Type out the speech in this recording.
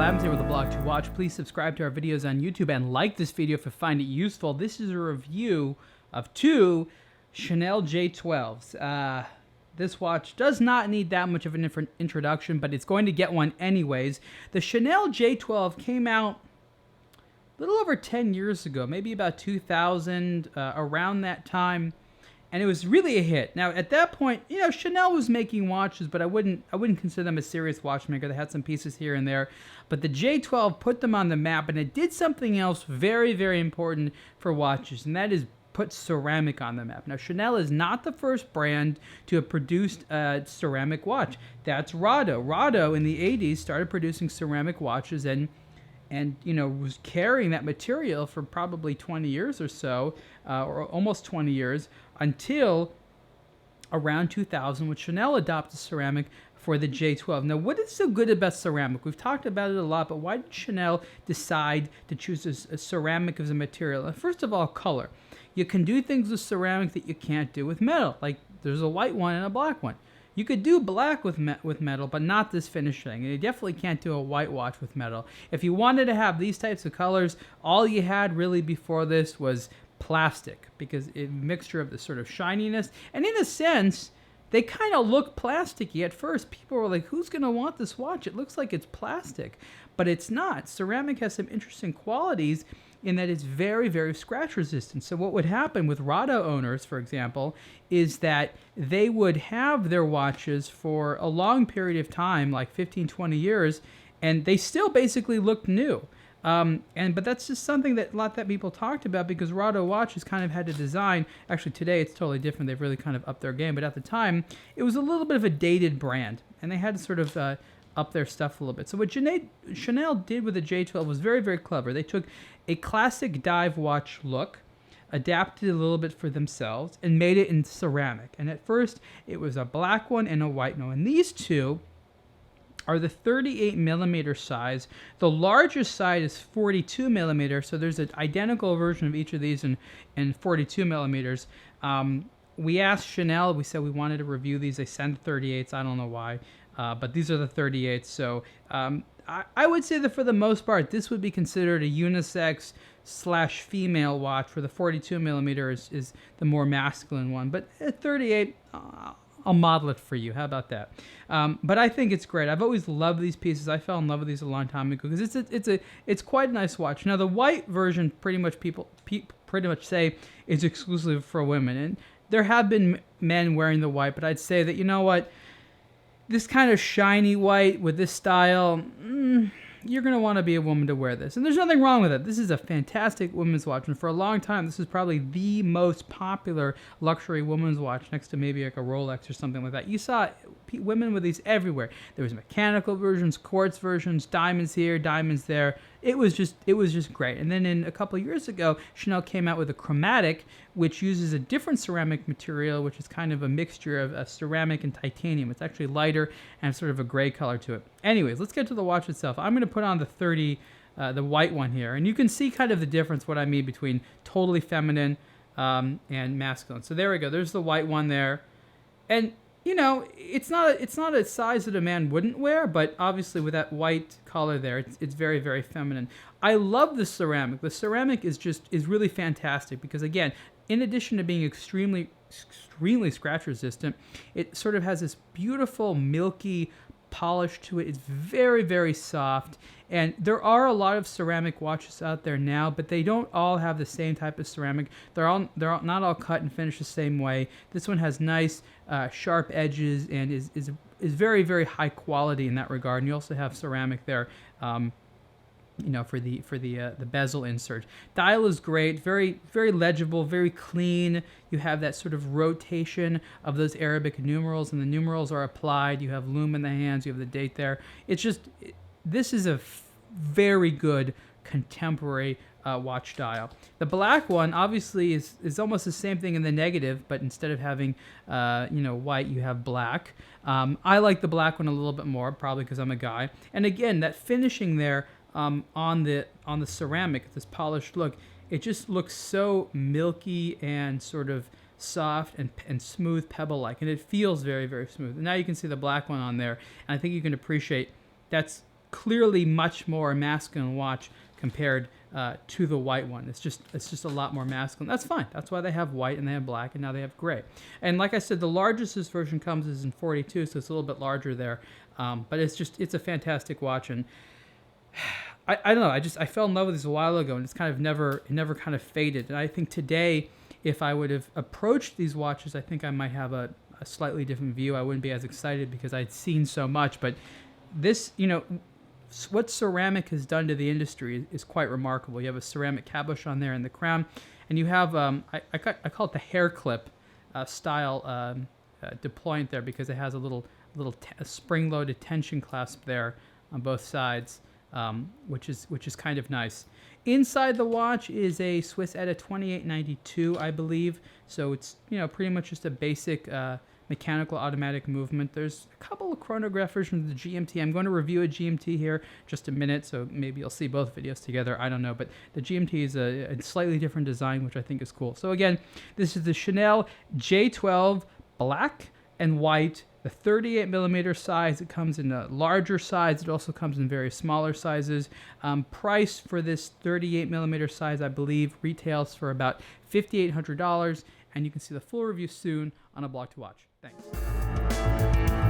Adams here with aBlogtoWatch. Please subscribe to our videos on YouTube and like this video if you find it useful. This is a review of two Chanel J12s. This watch does not need that much of an introduction, but it's going to get one anyways. The Chanel J12 came out a little over 10 years ago, maybe about 2000, around that time. And it was really a hit. Now, at that point, you know, Chanel was making watches, but I wouldn't consider them a serious watchmaker. They had some pieces here and there. But the J12 put them on the map, and it did something else very, very important for watches, and that is put ceramic on the map. Now, Chanel is not the first brand to have produced a ceramic watch. That's Rado. Rado, in the 80s, started producing ceramic watches and you know, was carrying that material for probably 20 years or so, or almost 20 years, until around 2000 when Chanel adopted ceramic for the J12. Now, what is so good about ceramic? We've talked about it a lot, but why did Chanel decide to choose a ceramic as a material? First of all, color. You can do things with ceramic that you can't do with metal. Like, there's a white one and a black one. You could do black with metal, but not this finishing. And you definitely can't do a white watch with metal. If you wanted to have these types of colors, all you had really before this was plastic, because a mixture of the sort of shininess. And in a sense, they kind of look plasticky at first. People were like, who's going to want this watch? It looks like it's plastic. But it's not. Ceramic has some interesting qualities in that it's very, very scratch resistant. So what would happen with Rado owners, for example, is that they would have their watches for a long period of time, like 15, 20 years, and they still basically looked new. But that's just something that a lot that people talked about, because Rado watches kind of had to design. Actually, today it's totally different. They've really kind of upped their game. But at the time, it was a little bit of a dated brand, and they had to sort of up their stuff a little bit. So what Chanel did with the J12 was very, very clever. They took a classic dive watch look, adapted it a little bit for themselves, and made it in ceramic. And at first, it was a black one and a white one. And these two are the 38 millimeter size. The largest size is 42 millimeters, so there's an identical version of each of these in 42 millimeters. We asked Chanel, we said we wanted to review these. They sent 38s, I don't know why, but these are the 38s. So I would say that for the most part, this would be considered a unisex / female watch, where the 42 millimeter is the more masculine one. But at 38, I'll model it for you. How about that? But I think it's great. I've always loved these pieces. I fell in love with these a long time ago because it's quite a nice watch. Now, the white version, pretty much people pretty much say is exclusive for women, and there have been men wearing the white. But I'd say that, you know what, this kind of shiny white with this style, you're going to want to be a woman to wear this. And there's nothing wrong with it. This is a fantastic women's watch. And for a long time, this is probably the most popular luxury women's watch, next to maybe like a Rolex or something like that. You saw women with these everywhere. There was mechanical versions, quartz versions, diamonds here, diamonds there. It was just great. And then a couple of years ago, Chanel came out with a chromatic, which uses a different ceramic material, which is kind of a mixture of ceramic and titanium. It's actually lighter and sort of a gray color to it. Anyways, let's get to the watch itself. I'm going to put on the white one here, and you can see kind of the difference, what I mean between totally feminine and masculine. So there we go. There's the white one there. And you know, it's not a size that a man wouldn't wear, but obviously with that white color there, it's very, very feminine. I love the ceramic. The ceramic is really fantastic because, again, in addition to being extremely scratch resistant, it sort of has this beautiful milky polish to it. It's very, very soft. And there are a lot of ceramic watches out there now, but they don't all have the same type of ceramic. They're not all cut and finished the same way. This one has nice, sharp edges and is very, very high quality in that regard. And you also have ceramic there, you know, for the bezel insert. Dial is great, very, very legible, very clean. You have that sort of rotation of those Arabic numerals, and the numerals are applied. You have lume in the hands. You have the date there. It's just, this is a very good contemporary watch dial. The black one obviously is almost the same thing in the negative, but instead of having you know, white, you have black. I like the black one a little bit more, probably because I'm a guy. And again, that finishing there on the ceramic, this polished look, it just looks so milky and sort of soft and smooth, pebble-like, and it feels very, very smooth. And now you can see the black one on there, and I think you can appreciate that's clearly much more a masculine watch compared to the white one. It's just a lot more masculine. That's fine. That's why they have white and they have black and now they have gray. And like I said, the largest this version comes is in 42, so it's a little bit larger there. But it's a fantastic watch, and I don't know. I fell in love with this a while ago, and it's kind of never kind of faded. And I think today, if I would have approached these watches, I think I might have a slightly different view. I wouldn't be as excited because I'd seen so much. But this, what ceramic has done to the industry is quite remarkable. You have a ceramic cabochon on there in the crown, and you have I call it the hair clip style deployment there, because it has a little spring-loaded tension clasp there on both sides, which is kind of nice. Inside the watch is a Swiss ETA 2892, I believe. So it's pretty much just a basic mechanical automatic movement. There's a couple of chronograph versions of the GMT. I'm going to review a GMT here just a minute, so maybe you'll see both videos together. I don't know, but the GMT is a slightly different design, which I think is cool. So again, this is the Chanel J12 black and white, the 38mm size. It comes in a larger size. It also comes in very smaller sizes. Price for this 38mm size, I believe, retails for about $5,800, and you can see the full review soon on aBlogtoWatch. Thanks.